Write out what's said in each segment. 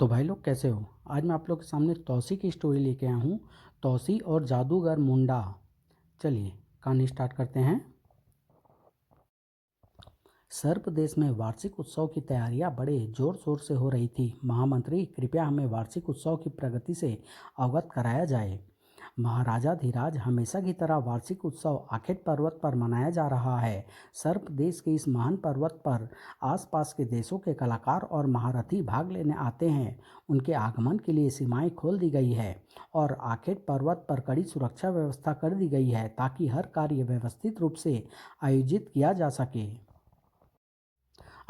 तो भाई लोग कैसे हो। आज मैं आप लोग के सामने तौसी की स्टोरी लेके आया हूँ। तौसी और जादूगर मुंडा। चलिए कहानी स्टार्ट करते हैं। सर्प देश में वार्षिक उत्सव की तैयारियां बड़े जोर शोर से हो रही थी। महामंत्री, कृपया हमें वार्षिक उत्सव की प्रगति से अवगत कराया जाए। महाराजाधिराज, हमेशा की तरह वार्षिक उत्सव आखेट पर्वत पर मनाया जा रहा है। सर्प देश के इस महान पर्वत पर आसपास के देशों के कलाकार और महारथी भाग लेने आते हैं। उनके आगमन के लिए सीमाएं खोल दी गई है और आखेट पर्वत पर कड़ी सुरक्षा व्यवस्था कर दी गई है ताकि हर कार्य व्यवस्थित रूप से आयोजित किया जा सके।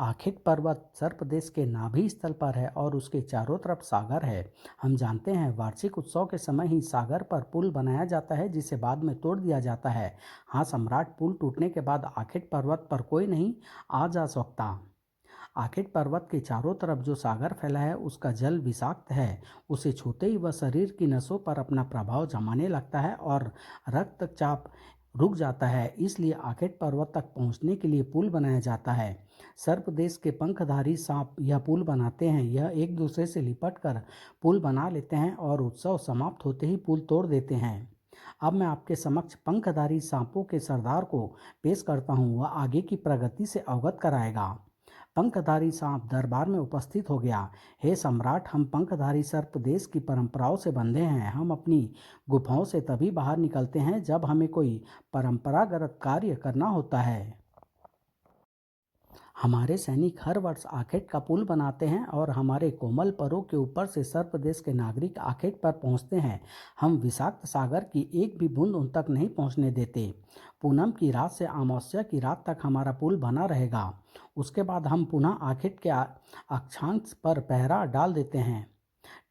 आखिट पर्वत सर्प देश के नाभि स्थल पर है और उसके चारों तरफ सागर है। हम जानते हैं वार्षिक उत्सव के समय ही सागर पर पुल बनाया जाता है जिसे बाद में तोड़ दिया जाता है। हाँ सम्राट, पुल टूटने के बाद आखिट पर्वत पर कोई नहीं आ जा सकता। आखिट पर्वत के चारों तरफ जो सागर फैला है उसका जल विषाक्त है। उसे छूते ही वह शरीर की नसों पर अपना प्रभाव जमाने लगता है और रक्तचाप रुक जाता है। इसलिए आखिट पर्वत तक पहुंचने के लिए पुल बनाया जाता है। सर्प देश के पंखधारी सांप यह पुल बनाते हैं। यह एक दूसरे से लिपट कर पुल बना लेते हैं और उत्सव समाप्त होते ही पुल तोड़ देते हैं। अब मैं आपके समक्ष पंखधारी सांपों के सरदार को पेश करता हूँ। वह आगे की प्रगति से अवगत कराएगा। पंखधारी सांप दरबार में उपस्थित हो गया। हे सम्राट, हम पंखधारी सर्प देश की परंपराओं से बंधे हैं। हम अपनी गुफाओं से तभी बाहर निकलते हैं जब हमें कोई परंपरागत कार्य करना होता है। हमारे सैनिक हर वर्ष आखेट का पुल बनाते हैं और हमारे कोमल परों के ऊपर से सर्प देश के नागरिक आखेट पर पहुंचते हैं। हम विषाक्त सागर की एक भी बूंद उन तक नहीं पहुंचने देते। पूनम की रात से अमावस्या की रात तक हमारा पुल बना रहेगा। उसके बाद हम पुनः आखेट के अक्षांश पर पहरा डाल देते हैं।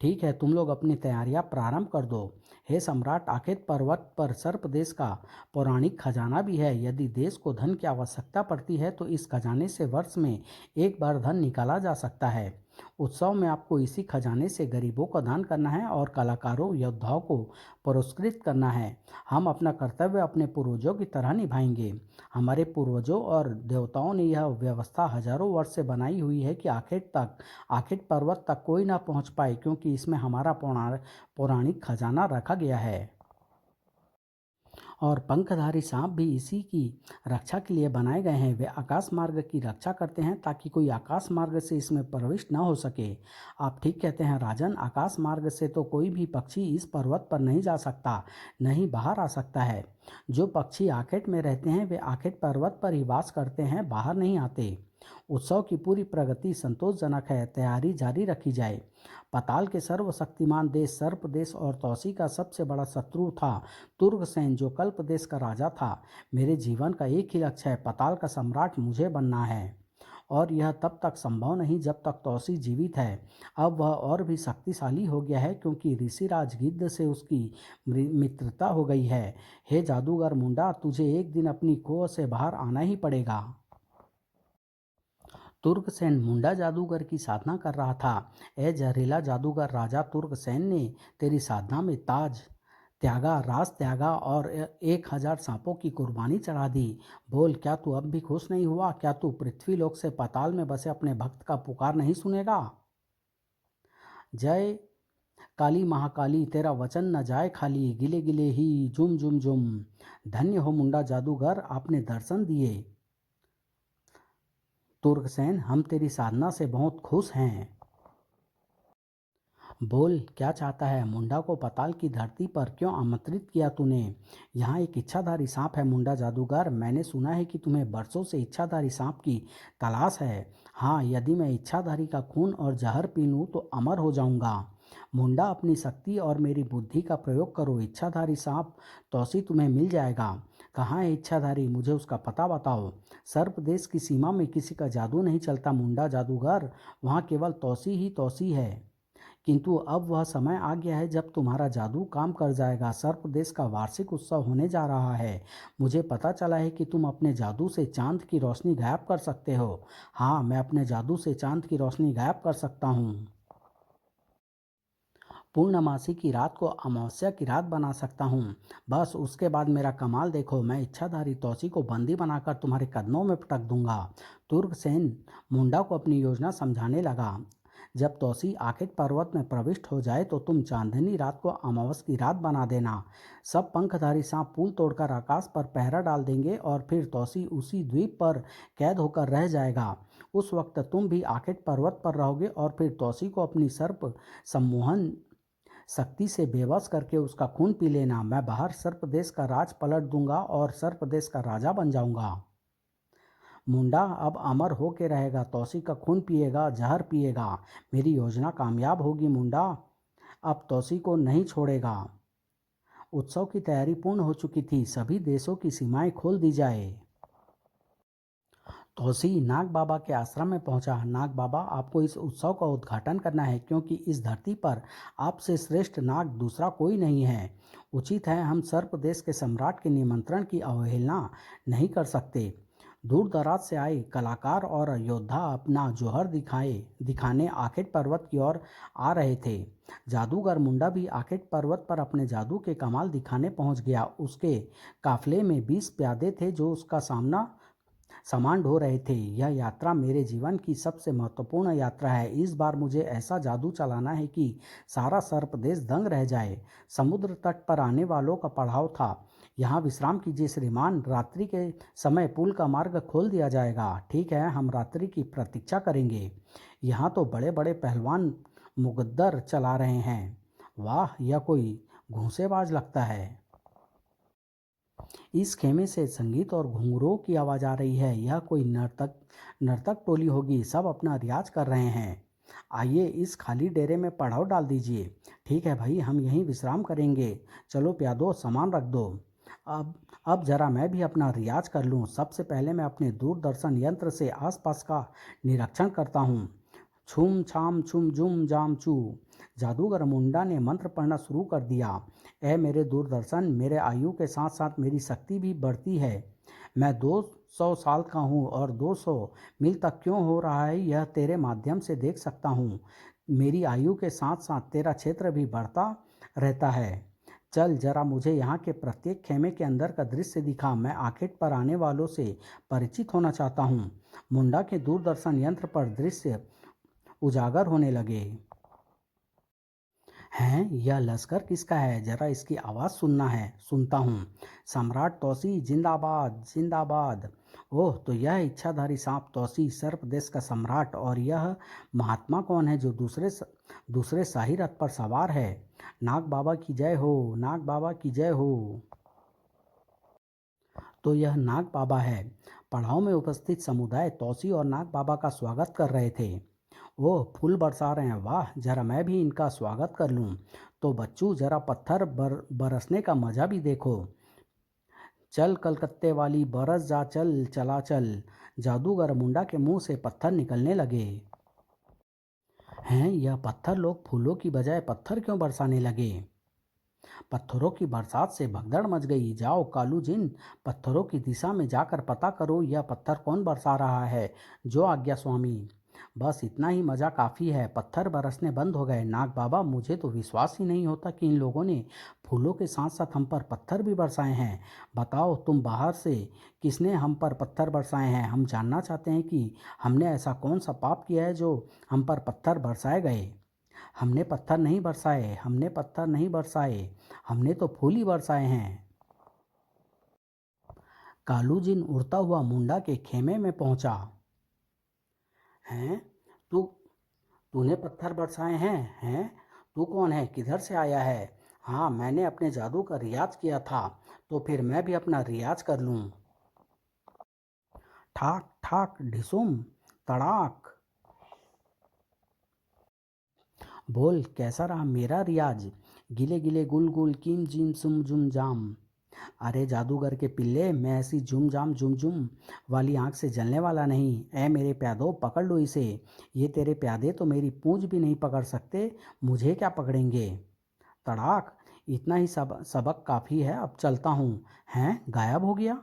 ठीक है, तुम लोग अपनी तैयारियां प्रारंभ कर दो। हे सम्राट, आखेट पर्वत पर सर्प देश का पौराणिक खजाना भी है। यदि देश को धन की आवश्यकता पड़ती है तो इस खजाने से वर्ष में एक बार धन निकाला जा सकता है। उत्सव में आपको इसी खजाने से गरीबों को दान करना है और कलाकारों योद्धाओं को पुरस्कृत करना है। हम अपना कर्तव्य अपने पूर्वजों की तरह निभाएंगे। हमारे पूर्वजों और देवताओं ने यह व्यवस्था हजारों वर्ष से बनाई हुई है कि आखिर पर्वत तक कोई ना पहुंच पाए, क्योंकि इसमें हमारा पौराणिक खजाना रखा गया है। और पंखधारी सांप भी इसी की रक्षा के लिए बनाए गए हैं। वे आकाश मार्ग की रक्षा करते हैं ताकि कोई आकाश मार्ग से इसमें प्रविष्ट न हो सके। आप ठीक कहते हैं राजन, आकाश मार्ग से तो कोई भी पक्षी इस पर्वत पर नहीं जा सकता, नहीं बाहर आ सकता है। जो पक्षी आखेट में रहते हैं वे आखेट पर्वत पर ही वास करते हैं, बाहर नहीं आते। उत्सव की पूरी प्रगति संतोषजनक है। तैयारी जारी रखी जाए। पाताल के सर्वशक्तिमान देश सर्प देश और तौसी का सबसे बड़ा शत्रु था तुर्गसेन, जो कल्प देश का राजा था। मेरे जीवन का एक ही लक्ष्य है, पाताल का सम्राट मुझे बनना है। और यह तब तक संभव नहीं जब तक तौसी जीवित है। अब वह और भी शक्तिशाली हो गया है क्योंकि ऋषिराज गिद्ध से उसकी मित्रता हो गई है। हे जादूगर मुंडा, तुझे एक दिन अपनी कोह से बाहर आना ही पड़ेगा। तुर्कसेन मुंडा जादूगर की साधना कर रहा था। ए जहरीला जादूगर, राजा तुर्कसेन ने तेरी साधना में ताज त्यागा, राज त्यागा और 1000 सांपों की कुर्बानी चढ़ा दी। बोल, क्या तू अब भी खुश नहीं हुआ? क्या तू पृथ्वी लोक से पाताल में बसे अपने भक्त का पुकार नहीं सुनेगा? जय काली महाकाली, तेरा वचन न जाए खाली, गिले गिले ही जुम जुम जुम। धन्य हो मुंडा जादूगर, आपने दर्शन दिए। तुर्कसेन, हम तेरी साधना से बहुत खुश हैं। बोल, क्या चाहता है? मुंडा को पाताल की धरती पर क्यों आमंत्रित किया तूने? यहाँ एक इच्छाधारी सांप है मुंडा जादूगर। मैंने सुना है कि तुम्हें बरसों से इच्छाधारी सांप की तलाश है। हाँ, यदि मैं इच्छाधारी का खून और जहर पी लूँ तो अमर हो जाऊंगा। मुंडा, अपनी शक्ति और मेरी बुद्धि का प्रयोग करो। इच्छाधारी सांप तौसी तुम्हें मिल जाएगा। कहाँ है इच्छाधारी? मुझे उसका पता बताओ। सर्प देश की सीमा में किसी का जादू नहीं चलता मुंडा जादूगर, वहाँ केवल तौसी ही तौसी है। किंतु अब वह समय आ गया है जब तुम्हारा जादू काम कर जाएगा। सर्प देश का वार्षिक उत्सव होने जा रहा है। मुझे पता चला है कि तुम अपने जादू से चांद की रोशनी गायब कर सकते हो। हाँ, मैं अपने जादू से चांद की रोशनी गायब कर सकता हूँ। पूर्णमासी की रात को अमावस्या की रात बना सकता हूँ। बस उसके बाद मेरा कमाल देखो। मैं इच्छाधारी तौसी को बंदी बनाकर तुम्हारे कदमों में पटक दूंगा। तुर्कसेन मुंडा को अपनी योजना समझाने लगा। जब तौसी आखिर पर्वत में प्रविष्ट हो जाए तो तुम चांदनी रात को अमावस की रात बना देना। सब पंखधारी सांप पुल तोड़कर आकाश पर पहरा डाल देंगे और फिर तौसी उसी द्वीप पर कैद होकर रह जाएगा। उस वक्त तुम भी आखिर पर्वत पर रहोगे और फिर तौसी को अपनी सर्प सम्मोहन शक्ति से बेबस करके उसका खून पी लेना। मैं बाहर सर्प देश का राज पलट दूंगा और सर्प देश का राजा बन जाऊंगा। मुंडा अब अमर होके रहेगा, तौसी का खून पिएगा, जहर पिएगा। मेरी योजना कामयाब होगी। मुंडा अब तौसी को नहीं छोड़ेगा। उत्सव की तैयारी पूर्ण हो चुकी थी। सभी देशों की सीमाएं खोल दी जाए। तौसी नाग बाबा के आश्रम में पहुंचा। नाग बाबा, आपको इस उत्सव का उद्घाटन करना है क्योंकि इस धरती पर आपसे श्रेष्ठ नाग दूसरा कोई नहीं है। उचित है, हम सर्प देश के सम्राट के निमंत्रण की अवहेलना नहीं कर सकते। दूर दराज से आए कलाकार और योद्धा अपना जौहर दिखाने आखेट पर्वत की ओर आ रहे थे। जादूगर मुंडा भी आखेट पर्वत पर अपने जादू के कमाल दिखाने पहुंच गया। उसके काफिले में 20 प्यादे थे जो उसका सामान ढो रहे थे। यह यात्रा मेरे जीवन की सबसे महत्वपूर्ण यात्रा है। इस बार मुझे ऐसा जादू चलाना है कि सारा सर्प देश दंग रह जाए। समुद्र तट पर आने वालों का पड़ाव था। यहाँ विश्राम कीजिए श्रीमान, रात्रि के समय पुल का मार्ग खोल दिया जाएगा। ठीक है, हम रात्रि की प्रतीक्षा करेंगे। यहाँ तो बड़े बड़े पहलवान मुकद्दर चला रहे हैं। वाह, यह कोई घूंसेबाज लगता है। इस खेमे से संगीत और घुंघरूओं की आवाज़ आ रही है। यह कोई नर्तक टोली होगी। सब अपना रियाज कर रहे हैं। आइए इस खाली डेरे में पड़ाव डाल दीजिए। ठीक है भाई, हम यहीं विश्राम करेंगे। चलो प्यादो, सामान रख दो। अब अब जरा मैं भी अपना रियाज कर लूँ। सबसे पहले मैं अपने दूरदर्शन यंत्र से आसपास का निरीक्षण करता हूँ। छुम छाम छुम जुम जाम चू। जादूगर मुंडा ने मंत्र पढ़ना शुरू कर दिया। ए मेरे दूरदर्शन, मेरे आयु के साथ साथ मेरी शक्ति भी बढ़ती है। मैं 200 साल का हूँ और 200 मील तक क्यों हो रहा है यह तेरे माध्यम से देख सकता हूँ। मेरी आयु के साथ साथ तेरा क्षेत्र भी बढ़ता रहता है। चल जरा मुझे यहाँ के प्रत्येक खेमे के अंदर का दृश्य दिखा। मैं आखेट पर आने वालों से परिचित होना चाहता हूँ। मुंडा के दूरदर्शन यंत्र पर दृश्य उजागर होने लगे। हैं, यह लश्कर किसका है? जरा इसकी आवाज़ सुनता हूँ। सम्राट तौसी जिंदाबाद जिंदाबाद। ओह, तो यह इच्छाधारी सांप तौसी सर्प देश का सम्राट। और यह महात्मा कौन है जो दूसरे शाही रथ पर सवार है? नाग बाबा की जय हो, नाग बाबा की जय हो। तो यह नाग बाबा है। पड़ाव में उपस्थित समुदाय तौसी और नाग बाबा का स्वागत कर रहे थे। ओह, फूल बरसा रहे हैं। वाह, जरा मैं भी इनका स्वागत कर लूं। तो बच्चू, जरा पत्थर बरसने का मजा भी देखो। चल कलकत्ते वाली, बरस जा, चल चला चल। जादूगर मुंडा के मुंह से पत्थर निकलने लगे। हैं, यह पत्थर लोग फूलों की बजाय पत्थर क्यों बरसाने लगे? पत्थरों की बरसात से भगदड़ मच गई। जाओ कालू जिन, पत्थरों की दिशा में जाकर पता करो यह पत्थर कौन बरसा रहा है। जो आज्ञा स्वामी। बस इतना ही मज़ा काफ़ी है। पत्थर बरसने बंद हो गए। नाग बाबा, मुझे तो विश्वास ही नहीं होता कि इन लोगों ने फूलों के साथ साथ हम पर पत्थर भी बरसाए हैं। बताओ तुम बाहर से, किसने हम पर पत्थर बरसाए हैं? हम जानना चाहते हैं कि हमने ऐसा कौन सा पाप किया है जो हम पर पत्थर बरसाए गए। हमने पत्थर नहीं बरसाए, हमने पत्थर नहीं बरसाए, हमने तो फूल ही बरसाए हैं। कालू जिन उड़ता हुआ मुंडा के खेमे में पहुंचा। हैं, तू तूने पत्थर बरसाए हैं? तू कौन है? किधर से आया है? हाँ, मैंने अपने जादू का रियाज किया था, तो फिर मैं भी अपना रियाज कर लूं। ठाक ठाक ढिसुम तड़ाक। बोल, कैसा रहा मेरा रियाज? गिले गिले गुल गुल किम जिम सुम जुम जाम। अरे जादूगर के पिल्ले, मैं ऐसी जुम जाम जुम जुम वाली आंख से जलने वाला नहीं। ऐ मेरे प्यादो, पकड़ लो इसे। ये तेरे प्यादे तो मेरी पूंछ भी नहीं पकड़ सकते, मुझे क्या पकड़ेंगे? तड़ाक। इतना ही सबक काफ़ी है, अब चलता हूँ। हैं, गायब हो गया?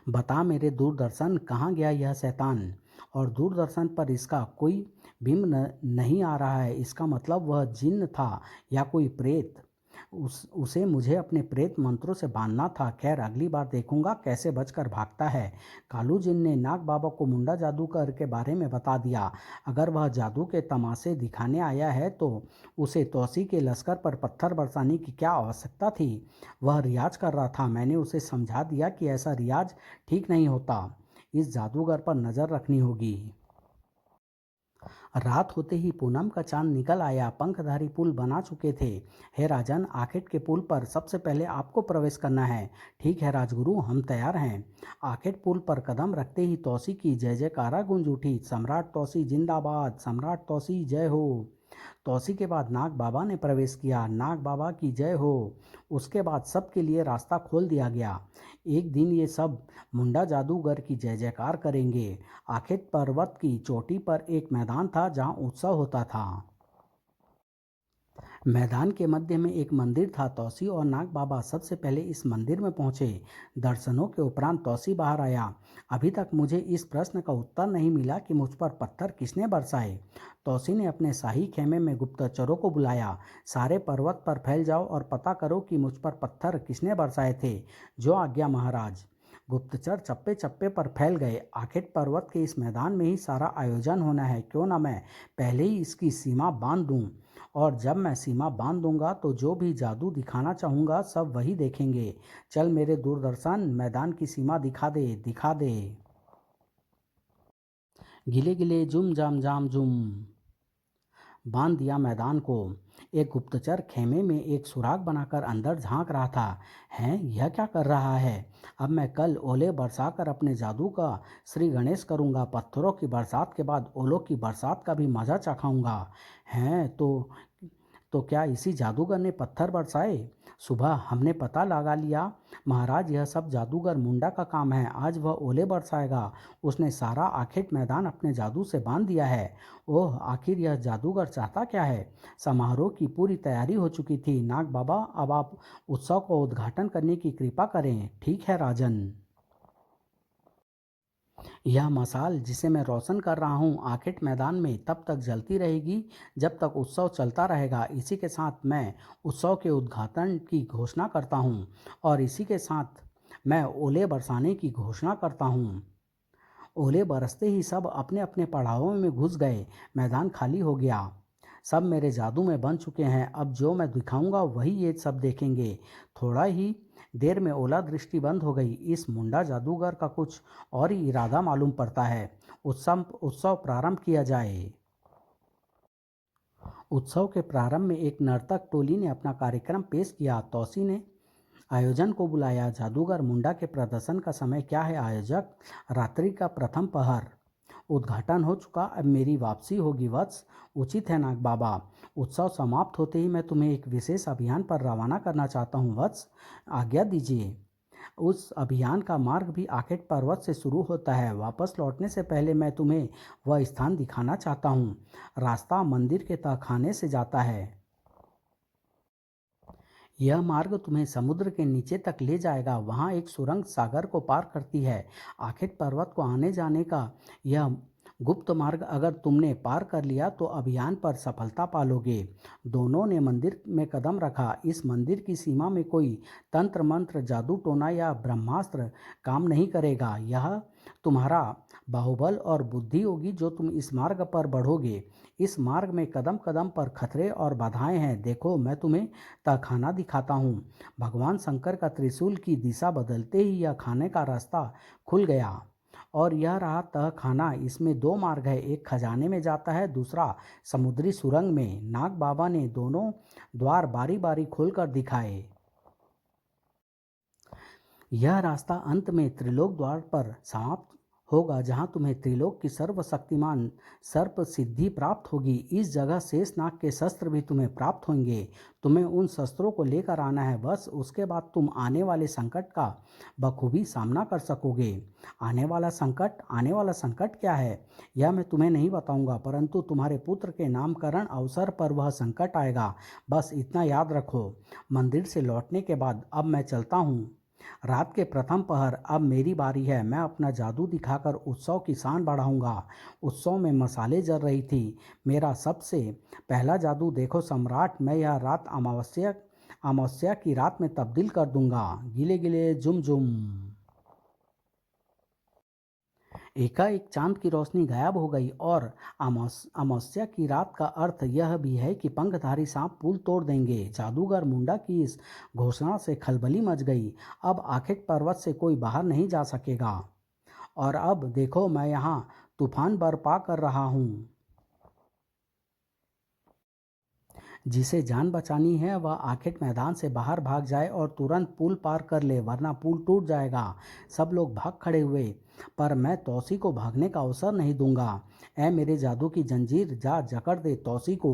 बता मेरे दूरदर्शन, कहाँ गया यह शैतान? और दूरदर्शन पर इसका कोई बिंब नहीं आ रहा है। इसका मतलब वह जिन्न था या कोई प्रेत। उसे मुझे अपने प्रेत मंत्रों से बांधना था। खैर, अगली बार देखूंगा कैसे बचकर भागता है। कालू जिन ने नाग बाबा को मुंडा जादूगर के बारे में बता दिया। अगर वह जादू के तमाशे दिखाने आया है तो उसे तौसी के लश्कर पर पत्थर बरसाने की क्या आवश्यकता थी। वह रियाज कर रहा था। मैंने उसे समझा दिया कि ऐसा रियाज ठीक नहीं होता। इस जादूगर पर नज़र रखनी होगी। रात होते ही पूनम का चांद निकल आया। पंखधारी पुल बना चुके थे। हे राजन, आखेट के पुल पर सबसे पहले आपको प्रवेश करना है। ठीक है राजगुरु, हम तैयार हैं। आखेट पुल पर कदम रखते ही तौसी की जय जयकारा गूंज उठी। सम्राट तौसी जिंदाबाद, सम्राट तौसी जय हो। तौसी के बाद नाग बाबा ने प्रवेश किया। नाग बाबा की जय हो। उसके बाद सबके लिए रास्ता खोल दिया गया। एक दिन ये सब मुंडा जादूगर की जय जयकार करेंगे। आखिर पर्वत की चोटी पर एक मैदान था जहाँ उत्सव होता था। मैदान के मध्य में एक मंदिर था। तौसी और नाग बाबा सबसे पहले इस मंदिर में पहुंचे। दर्शनों के उपरांत तौसी बाहर आया। अभी तक मुझे इस प्रश्न का उत्तर नहीं मिला कि मुझ पर पत्थर किसने बरसाए। तौसी ने अपने शाही खेमे में गुप्तचरों को बुलाया। सारे पर्वत पर फैल जाओ और पता करो कि मुझ पर पत्थर किसने बरसाए थे। जो आज्ञा महाराज। गुप्तचर चप्पे चप्पे पर फैल गए। आखिर पर्वत के इस मैदान में ही सारा आयोजन होना है। क्यों ना मैं पहले ही इसकी सीमा बांध दूं। और जब मैं सीमा बांध दूंगा तो जो भी जादू दिखाना चाहूँगा सब वही देखेंगे। चल मेरे दूरदर्शन, मैदान की सीमा दिखा दे, दिखा दे। गिले गिले जुम जाम जाम जुम। बांध दिया मैदान को। एक गुप्तचर खेमे में एक सुराग बनाकर अंदर झांक रहा था। हैं, यह क्या कर रहा है। अब मैं कल ओले बरसाकर अपने जादू का श्री गणेश करूंगा। पत्थरों की बरसात के बाद ओलों की बरसात का भी मजा चखाऊंगा। हैं तो क्या इसी जादूगर ने पत्थर बरसाए। सुबह हमने पता लगा लिया महाराज, यह सब जादूगर मुंडा का काम है। आज वह ओले बरसाएगा। उसने सारा आखिर मैदान अपने जादू से बांध दिया है। ओह, आखिर यह जादूगर चाहता क्या है। समारोह की पूरी तैयारी हो चुकी थी। नाग बाबा, अब आप उत्सव को उद्घाटन करने की कृपा करें। ठीक है राजन। यह मशाल जिसे मैं रोशन कर रहा हूँ आखिर मैदान में तब तक जलती रहेगी जब तक उत्सव चलता रहेगा। इसी के साथ मैं उत्सव के उद्घाटन की घोषणा करता हूँ और इसी के साथ मैं ओले बरसाने की घोषणा करता हूँ। ओले बरसते ही सब अपने अपने पड़ावों में घुस गए। मैदान खाली हो गया। सब मेरे जादू में बन चुके हैं। अब जो मैं दिखाऊंगा वही ये सब देखेंगे। थोड़ा ही देर में ओला दृष्टि बंद हो गई। इस मुंडा जादूगर का कुछ और ही इरादा मालूम पड़ता है। उत्सव उत्सव प्रारंभ किया जाए। उत्सव के प्रारंभ में एक नर्तक टोली ने अपना कार्यक्रम पेश किया। तौसी ने आयोजन को बुलाया। जादूगर मुंडा के प्रदर्शन का समय क्या है आयोजक। रात्रि का प्रथम पहर। उद्घाटन हो चुका, अब मेरी वापसी होगी वत्स। उचित है नाग बाबा। उत्सव समाप्त होते ही मैं तुम्हें एक विशेष अभियान पर रवाना करना चाहता हूँ वत्स। आज्ञा दीजिए। उस अभियान का मार्ग भी आखेट पर्वत से शुरू होता है। वापस लौटने से पहले मैं तुम्हें वह स्थान दिखाना चाहता हूँ। रास्ता मंदिर के तहखाने से जाता है। यह मार्ग तुम्हें समुद्र के नीचे तक ले जाएगा। वहाँ एक सुरंग सागर को पार करती है। आखिर पर्वत को आने जाने का यह गुप्त मार्ग अगर तुमने पार कर लिया तो अभियान पर सफलता पालोगे। दोनों ने मंदिर में कदम रखा। इस मंदिर की सीमा में कोई तंत्र मंत्र, जादू टोना या ब्रह्मास्त्र काम नहीं करेगा। यह तुम्हारा बाहुबल और बुद्धि होगी जो तुम इस मार्ग पर बढ़ोगे। इस मार्ग में कदम कदम पर खतरे और बाधाएं हैं। देखो, मैं तुम्हें तहखाना दिखाता हूँ। भगवान शंकर का त्रिशूल की दिशा बदलते ही यह खाने का रास्ता खुल गया और यह रहा तहखाना। इसमें दो मार्ग है, एक खजाने में जाता है, दूसरा समुद्री सुरंग में। नाग बाबा ने दोनों द्वार बारी बारी खोलकर दिखाए। यह रास्ता अंत में त्रिलोक द्वार पर समाप्त होगा जहां तुम्हें त्रिलोक की सर्वशक्तिमान सर्प सिद्धि प्राप्त होगी। इस जगह शेषनाग के शस्त्र भी तुम्हें प्राप्त होंगे। तुम्हें उन शस्त्रों को लेकर आना है बस। उसके बाद तुम आने वाले संकट का बखूबी सामना कर सकोगे। आने वाला संकट क्या है यह मैं तुम्हें नहीं बताऊंगा, परंतु तुम्हारे पुत्र के नामकरण अवसर पर वह संकट आएगा। बस इतना याद रखो। मंदिर से लौटने के बाद अब मैं चलता हूँ। रात के प्रथम पहर, अब मेरी बारी है। मैं अपना जादू दिखाकर उत्सव की शान बढ़ाऊंगा। उत्सव में मसाले जल रही थी। मेरा सबसे पहला जादू देखो सम्राट। मैं यह रात अमावस्या की रात में तब्दील कर दूंगा। गिले गिले जुम जुम। एकाएक चांद की रोशनी गायब हो गई और अमावस्या की रात का अर्थ यह भी है कि पंखधारी सांप पुल तोड़ देंगे। जादूगर मुंडा की इस घोषणा से खलबली मच गई। अब आखिर पर्वत से कोई बाहर नहीं जा सकेगा। और अब देखो, मैं यहाँ तूफान बर्पा कर रहा हूँ। जिसे जान बचानी है वह आखिर मैदान से बाहर भाग जाए और तुरंत पुल पार कर ले, वरना पुल टूट जाएगा। सब लोग भाग खड़े हुए, पर मैं तौसी को भागने का अवसर नहीं दूंगा। ऐ मेरे जादू की जंजीर, जा जकड़ दे तौसी को।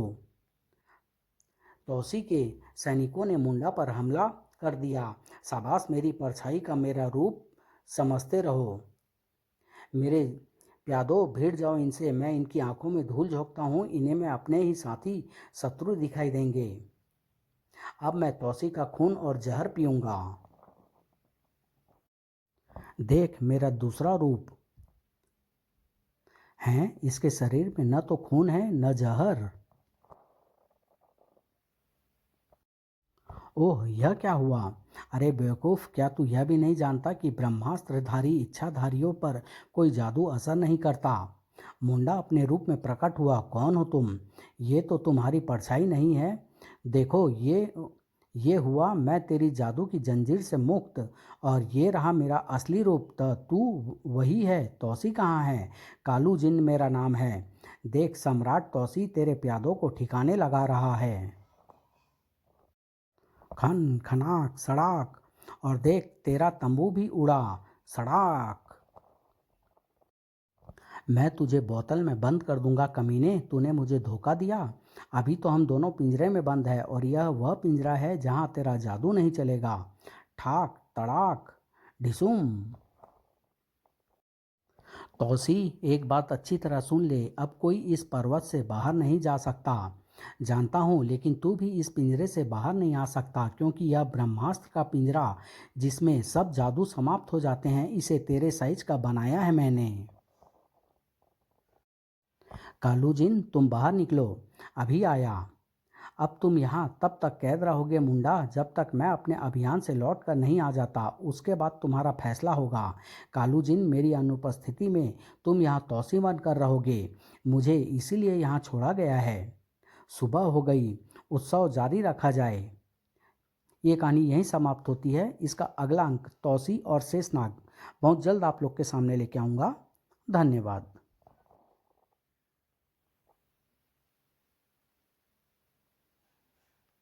तौसी के सैनिकों ने मुंडा पर हमला कर दिया। शाबाश, मेरी परछाई का मेरा रूप समझते रहो। मेरे प्यादो, भिड़ जाओ इनसे। मैं इनकी आंखों में धूल झोंकता हूँ, इन्हें मैं अपने ही साथी शत्रु दिखाई देंगे। अब मैं तौसी का खून और जहर पीऊंगा। देख मेरा दूसरा रूप है। इसके शरीर में न तो खून है न जहर। ओह, यह क्या हुआ? अरे बेवकूफ़, क्या तू यह भी नहीं जानता कि ब्रह्मास्त्रधारी इच्छाधारियों पर कोई जादू असर नहीं करता? मुंडा अपने रूप में प्रकट हुआ। कौन हो तुम? ये तो तुम्हारी परछाई नहीं है। देखो, ये हुआ मैं तेरी जादू की जंजीर से मुक्त, और ये रहा मेरा असली रूप। तू वही है। तौसी कहाँ है? कालू जिन मेरा नाम है। देख, सम्राट तौसी तेरे प्यादों को ठिकाने लगा रहा है। खन खनाक सड़ाक, और देख तेरा तंबू भी उड़ा। सड़ाक। मैं तुझे बोतल में बंद कर दूंगा कमीने, तूने मुझे धोखा दिया। अभी तो हम दोनों पिंजरे में बंद है, और यह वह पिंजरा है जहां तेरा जादू नहीं चलेगा। ठाक तड़ाक ढिसूम। तौसी, एक बात अच्छी तरह सुन ले। अब कोई इस पर्वत से बाहर नहीं जा सकता। जानता हूँ, लेकिन तू भी इस पिंजरे से बाहर नहीं आ सकता, क्योंकि यह ब्रह्मास्त्र का पिंजरा जिसमें सब जादू समाप्त हो जाते हैं, इसे तेरे साइज का बनाया है मैंने। कालूजिन, तुम बाहर निकलो। अभी आया। अब तुम यहाँ तब तक कैद रहोगे मुंडा, जब तक मैं अपने अभियान से लौट कर नहीं आ जाता। उसके बाद तुम्हारा फैसला होगा। कालूजिन, मेरी अनुपस्थिति में तुम यहाँ तौसी बनकर रहोगे। मुझे इसीलिए यहाँ छोड़ा गया है। सुबह हो गई, उत्सव जारी रखा जाए। ये कहानी यहीं समाप्त होती है। इसका अगला अंक तौसी और शेषनाग बहुत जल्द आप लोग के सामने लेके आऊँगा। धन्यवाद।